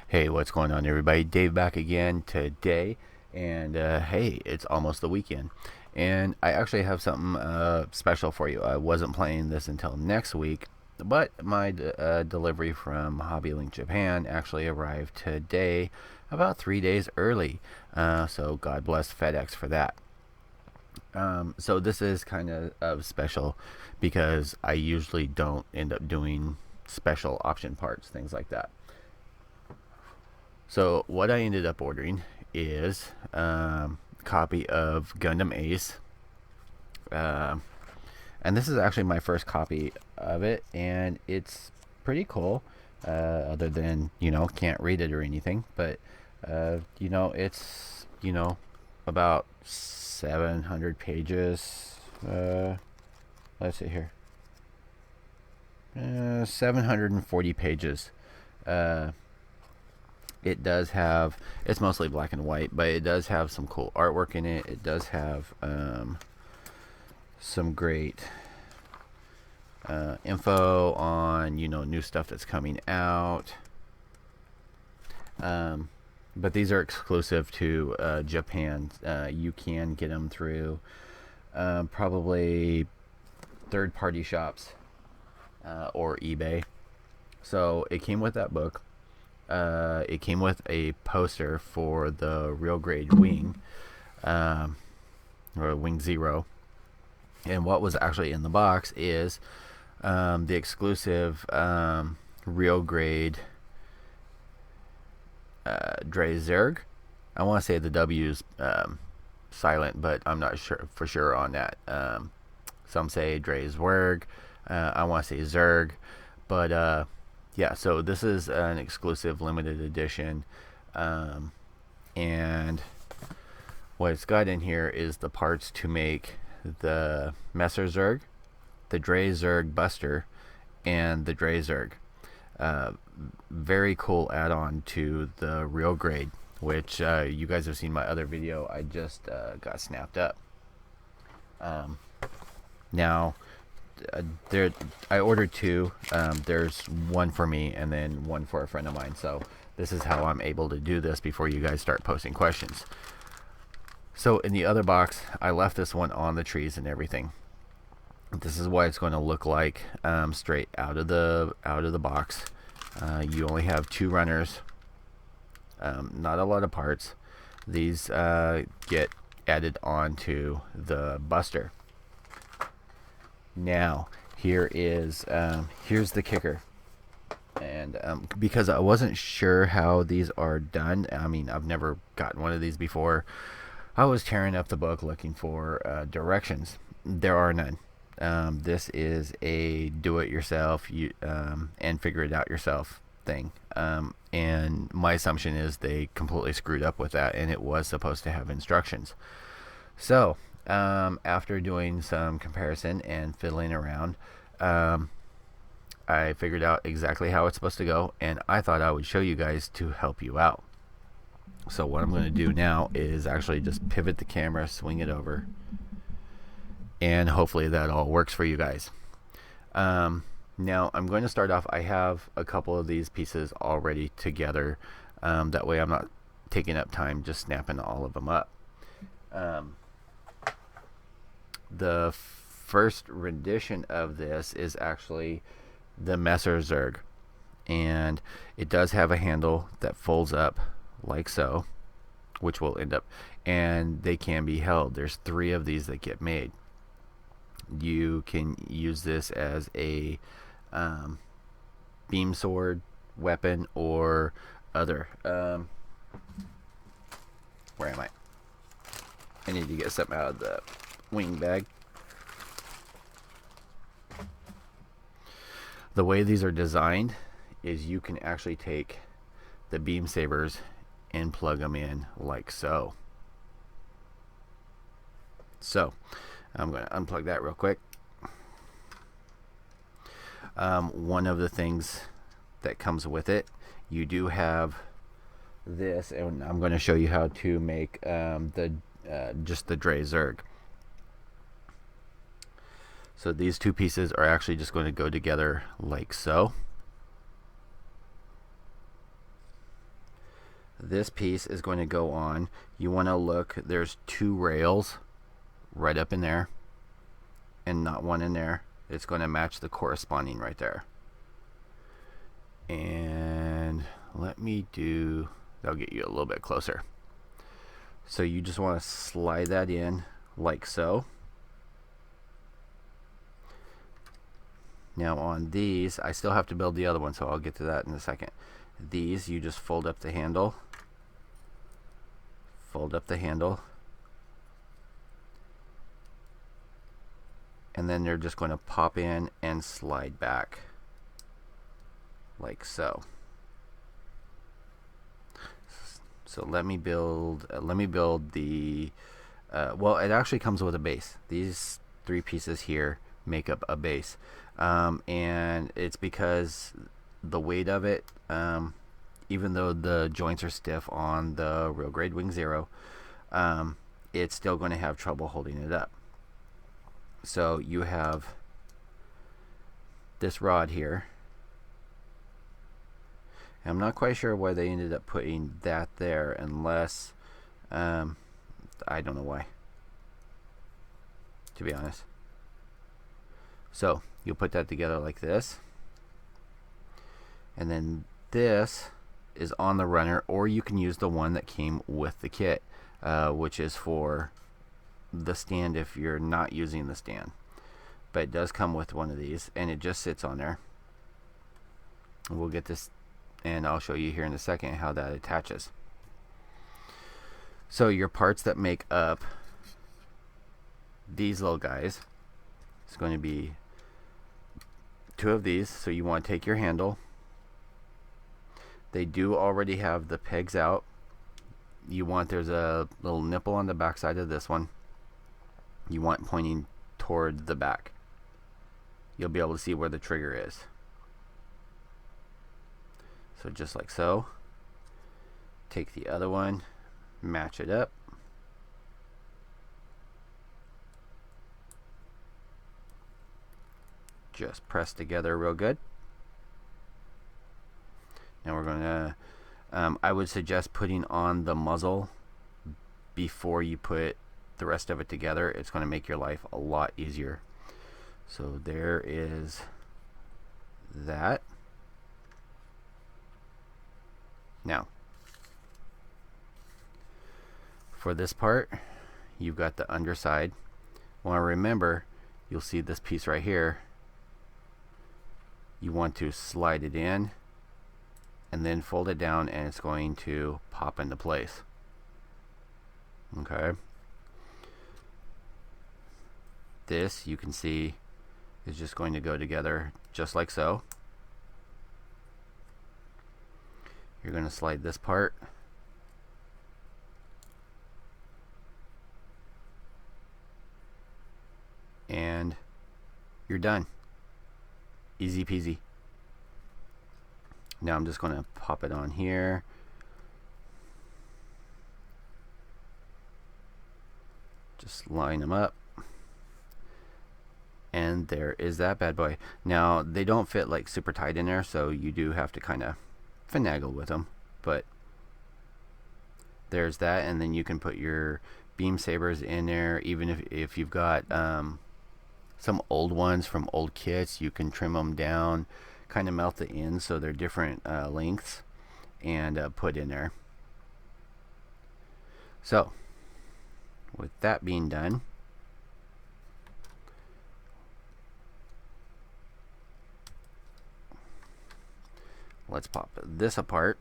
Hey, what's going on, everybody? Dave back again today, and hey, it's almost the weekend, and I actually have something special for you. I wasn't planning this until next week, but my delivery from Hobby Link Japan actually arrived today, about 3 days early. So God bless FedEx for that. So this is kind of special because I usually don't end up doing special option parts, things like that. So what I ended up ordering is a copy of Gundam Ace, uh, and this is actually my first copy of it, and it's pretty cool. Other than can't read it or anything, but it's about 700 pages. Let's see here, 740 pages. Uh, it does have, it's mostly black and white, but it does have some cool artwork in it. It does have some great info on new stuff that's coming out. But these are exclusive to Japan. You can get them through probably third-party shops or eBay. So it came with that book. It came with a poster for the real grade wing, or Wing Zero. And what was actually in the box is the exclusive real grade Drei Zwerg. I want to say the W's silent, but I'm not sure for sure on that. Some say Drei Zwerg. I want to say Zerg, but yeah. So this is an exclusive limited edition, and what it's got in here is the parts to make the Messer Zerg, the Drei Zwerg Buster, and the Drei Zwerg. Very cool add-on to the real grade, which you guys have seen my other video. I just got snapped up. Now, there I ordered two. There's one for me and then one for a friend of mine. So this is how I'm able to do this before you guys start posting questions. So in the other box, I left this one on the trees and everything. This is what it's going to look like straight out of the box. You only have two runners, not a lot of parts. These get added onto the Buster. Now here's the kicker, and because I wasn't sure how these are done. I mean, I've never gotten one of these before. I was tearing up the book looking for directions. There are none. This is a do-it-yourself, and figure-it-out-yourself thing. And my assumption is they completely screwed up with that, and it was supposed to have instructions. So, after doing some comparison and fiddling around, I figured out exactly how it's supposed to go, and I thought I would show you guys to help you out. So what I'm going to do now is actually just pivot the camera, swing it over, and hopefully that all works for you guys. Now I'm going to start off. I have a couple of these pieces already together. That way I'm not taking up time just snapping all of them up. The first rendition of this is actually the Messer Zerg, and it does have a handle that folds up like so, which will end up, and they can be held. There's 3 of these that get made. You can use this as a beam sword weapon or other. Where am I? I need to get something out of the wing bag. The way these are designed is you can actually take the beam sabers and plug them in like so. So I'm going to unplug that real quick. One of the things that comes with it, you do have this, and I'm going to show you how to make just the Drei Zwerg. So these two pieces are actually just going to go together like so. This piece is going to go on. You want to look, there's 2 rails right up in there and not one in there. It's going to match the corresponding right there. And let me do, that'll get you a little bit closer. So you just want to slide that in like so. Now on these, I still have to build the other one, so I'll get to that in a second. These, you just fold up the handle, and then they're just going to pop in and slide back like so. So let me build the well, it actually comes with a base. These 3 pieces here make up a base, and it's because the weight of it, even though the joints are stiff on the real grade Wing Zero, it's still going to have trouble holding it up. So you have this rod here. I'm not quite sure why they ended up putting that there, unless I don't know why, to be honest. So you'll put that together like this, and then this is on the runner, or you can use the one that came with the kit, which is for the stand if you're not using the stand. But it does come with one of these, and it just sits on there. We'll get this, and I'll show you here in a second how that attaches. So your parts that make up these little guys, it's going to be 2 of these. So you want to take your handle. They do already have the pegs out. There's a little nipple on the back side of this one. You want pointing toward the back. You'll be able to see where the trigger is. So just like so. Take the other one, match it up. Just press together real good. Now we're going to, I would suggest putting on the muzzle before you put the rest of it together. It's going to make your life a lot easier. So there is that. Now, for this part, you've got the underside. Want to remember, you'll see this piece right here. You want to slide it in and then fold it down, and it's going to pop into place. Okay. This, you can see, is just going to go together just like so. You're going to slide this part and you're done. Easy peasy. Now I'm just going to pop it on here. Just line them up. And there is that bad boy. Now they don't fit like super tight in there, so you do have to kind of finagle with them. But there's that, and then you can put your beam sabers in there. Even if you've got some old ones from old kits, you can trim them down, kind of melt the ends so they're different lengths, and put in there. So with that being done, let's pop this apart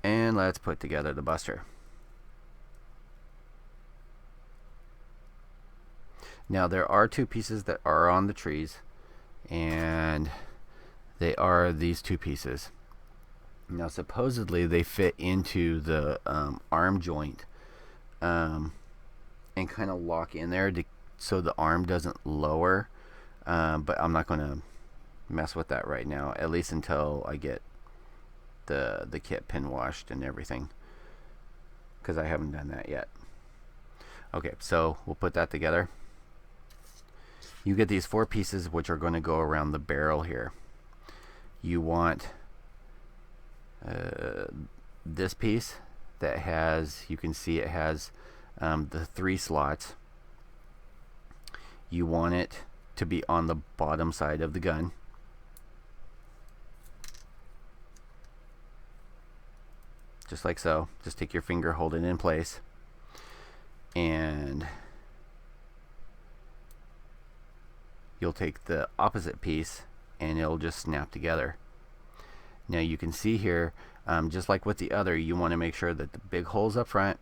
and let's put together the Buster. Now there are 2 pieces that are on the trees, and they are these 2 pieces. Now supposedly they fit into the arm joint and kind of lock in there so the arm doesn't lower, but I'm not going to mess with that right now, at least until I get the kit pin washed and everything, because I haven't done that yet. Okay, so we'll put that together. You get these 4 pieces which are going to go around the barrel here. You want this piece that has, you can see it has the 3 slots. You want it to be on the bottom side of the gun. Just like so. Just take your finger, hold it in place, and you'll take the opposite piece and it'll just snap together. Now you can see here, just like with the other, you want to make sure that the big hole's up front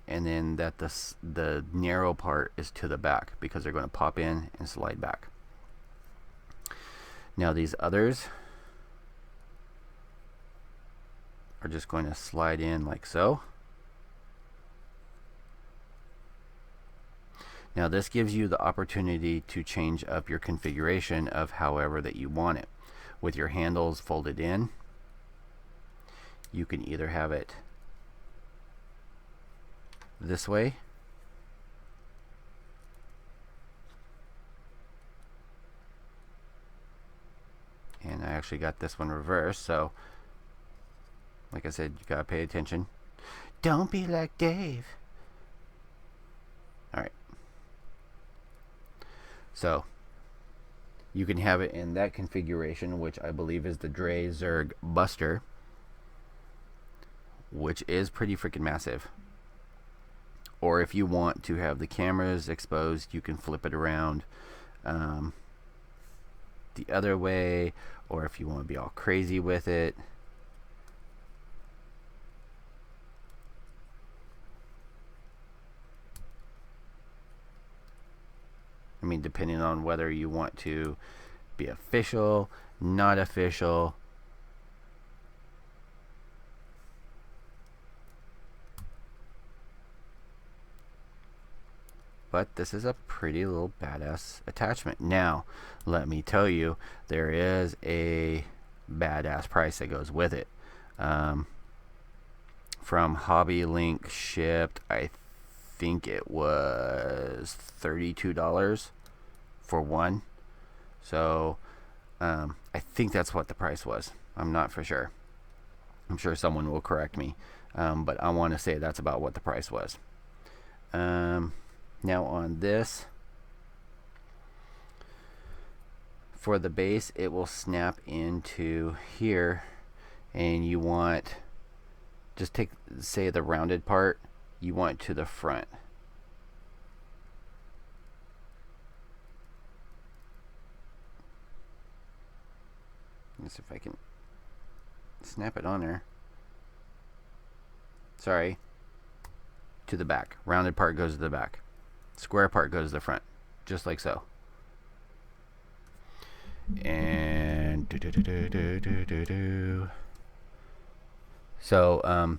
and then that the narrow part is to the back, because they're going to pop in and slide back. Now these others are just going to slide in like so. Now this gives you the opportunity to change up your configuration of however that you want it. With your handles folded in, you can either have it this way, and I actually got this one reversed, so like I said, you gotta pay attention. Don't be like Dave. Alright. So, you can have it in that configuration, which I believe is the Drei Zwerg Buster, which is pretty freaking massive. Or if you want to have the cameras exposed, you can flip it around the other way, or if you want to be all crazy with it. I mean, depending on whether you want to be official, not official. But this is a pretty little badass attachment. Now, let me tell you, there is a badass price that goes with it. From Hobby Link shipped, I think it was $32 for one. So I think that's what the price was. I'm not for sure. I'm sure someone will correct me, but I want to say that's about what the price was. Now on this, for the base, it will snap into here, and you want, just take, say, the rounded part, you want to the front. Let's see if I can snap it on there. Sorry. To the back. Rounded part goes to the back. Square part goes to the front. Just like so. And so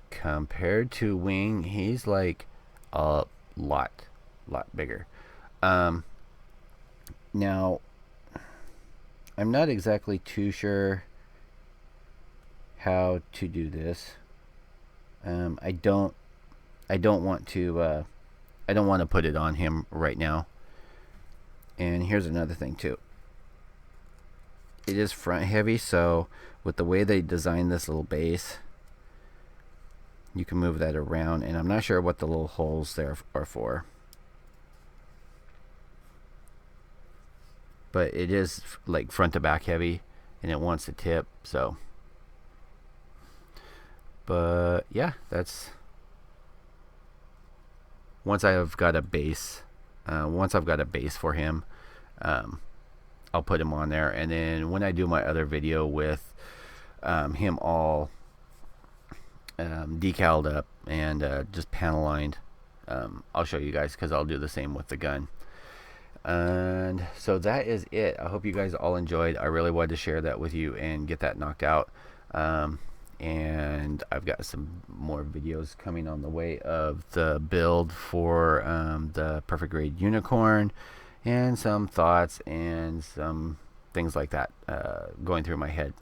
compared to Wing, he's like a lot bigger. Now I'm not exactly too sure how to do this. I don't want to put it on him right now. And here's another thing too. It is front heavy, so with the way they designed this little base, you can move that around, and I'm not sure what the little holes there are for. But it is like front to back heavy, and it wants to tip, so. But yeah, that's, once I've got a base for him, I'll put him on there, and then when I do my other video with him all decaled up and just panel lined, I'll show you guys, because I'll do the same with the gun. And so that is it. I hope you guys all enjoyed. I really wanted to share that with you and get that knocked out. And I've got some more videos coming on the way of the build for the perfect grade unicorn, and some thoughts and some things like that going through my head.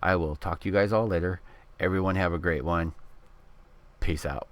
I will talk to you guys all later. Everyone have a great one. Peace out.